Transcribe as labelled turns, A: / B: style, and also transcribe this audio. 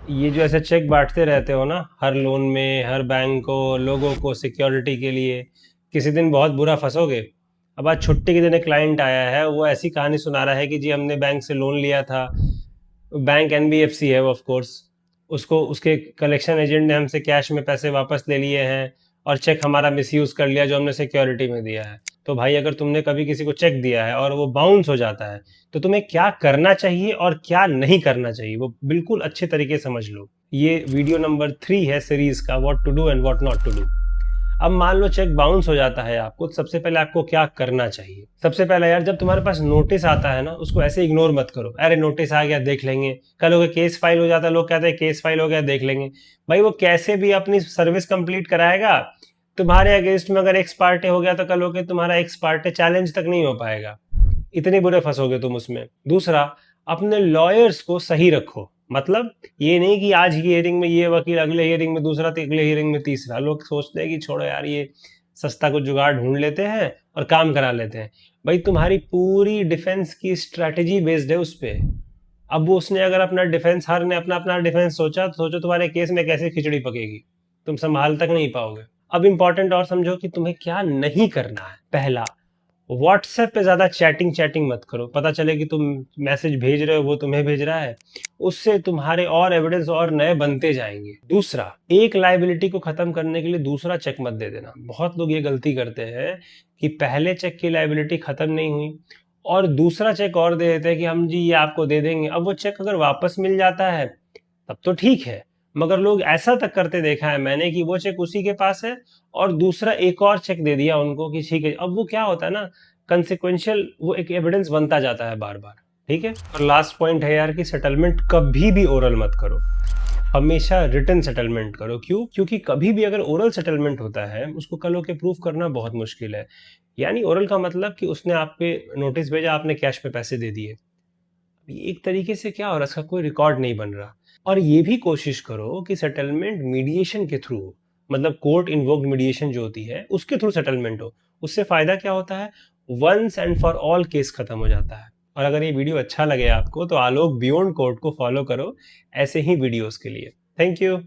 A: ये जो ऐसे चेक बांटते रहते हो ना, हर लोन में, हर बैंक को, लोगों को सिक्योरिटी के लिए, किसी दिन बहुत बुरा फंसोगे। अब आज छुट्टी के दिन एक क्लाइंट आया है, वो ऐसी कहानी सुना रहा है कि जी हमने बैंक से लोन लिया था। बैंक एनबीएफसी है ऑफ कोर्स। उसको उसके कलेक्शन एजेंट ने हमसे कैश में पैसे वापस ले लिए हैं और चेक हमारा मिसयूज कर लिया जो हमने सिक्योरिटी में दिया है। तो भाई अगर तुमने कभी किसी को चेक दिया है और वो बाउंस हो जाता है, तो तुम्हें क्या करना चाहिए और क्या नहीं करना चाहिए वो बिल्कुल अच्छे तरीके से समझ लो। ये वीडियो नंबर 3 है सीरीज का, what to do and what not to do. अब मान लो चेक बाउंस हो जाता है आपको, तो सबसे पहले आपको क्या करना चाहिए। सबसे पहले यार, जब तुम्हारे पास नोटिस आता है ना, उसको ऐसे इग्नोर मत करो, अरे नोटिस आ गया देख लेंगे। कल हो गया केस फाइल हो जाता है, लोग कहते हैं केस फाइल हो गया देख लेंगे। भाई वो कैसे भी अपनी सर्विस कंप्लीट कराएगा, तुम्हारे अगेंस्ट में अगर एक्स पार्टे हो गया तो कल हो के तुम्हारा एक्स पार्टे चैलेंज तक नहीं हो पाएगा। इतने बुरे फंसोगे तुम उसमें। दूसरा, अपने लॉयर्स को सही रखो। मतलब ये नहीं कि आज की हियरिंग में ये वकील, अगले हियरिंग में दूसरा, तो अगले हियरिंग में तीसरा। लोग सोचते हैं कि छोड़ो यार, ये सस्ता कुछ जुगाड़ ढूंढ लेते हैं और काम करा लेते हैं। भाई तुम्हारी पूरी डिफेंस की स्ट्रैटेजी बेस्ड है उस पर। अब वो उसने अगर अपना डिफेंस, हर ने अपना अपना डिफेंस सोचा, तो सोचो तुम्हारे केस में कैसे खिचड़ी पकेगी, तुम संभाल तक नहीं पाओगे। अब इंपॉर्टेंट और समझो कि तुम्हें क्या नहीं करना है। पहला, व्हाट्सएप पे ज्यादा चैटिंग चैटिंग मत करो। पता चले कि तुम मैसेज भेज रहे हो, वो तुम्हें भेज रहा है, उससे तुम्हारे और एविडेंस और नए बनते जाएंगे। दूसरा, एक लाइबिलिटी को खत्म करने के लिए दूसरा चेक मत दे देना। बहुत लोग ये गलती करते हैं कि पहले चेक की लाइबिलिटी खत्म नहीं हुई और दूसरा चेक और दे देते हैं कि हम जी ये आपको दे देंगे। अब वो चेक अगर वापस मिल जाता है तब तो ठीक है, मगर लोग ऐसा तक करते देखा है मैंने कि वो चेक उसी के पास है और दूसरा एक और चेक दे दिया उनको कि ठीक है। अब वो क्या होता है ना, कंसिक्वेंशियल वो एक एविडेंस बनता जाता है बार बार। ठीक है। और लास्ट पॉइंट है यार कि सेटलमेंट कभी भी ओरल मत करो, हमेशा रिटर्न सेटलमेंट करो। क्यों? क्योंकि कभी भी अगर ओरल सेटलमेंट होता है, उसको कल होके प्रूफ करना बहुत मुश्किल है। यानी ओरल का मतलब कि उसने आप पे नोटिस भेजा, आपने कैश पे पैसे दे दिए, एक तरीके से क्या हो रहा है, इसका कोई रिकॉर्ड नहीं बन रहा। और ये भी कोशिश करो कि सेटलमेंट मीडिएशन के थ्रू हो, मतलब कोर्ट इन्वोक्ड मीडिएशन जो होती है उसके थ्रू सेटलमेंट हो। उससे फायदा क्या होता है, once and for all case खत्म हो जाता है। और अगर ये वीडियो अच्छा लगे आपको तो आलोक बियॉन्ड कोर्ट को फॉलो करो ऐसे ही वीडियोस के लिए। Thank you.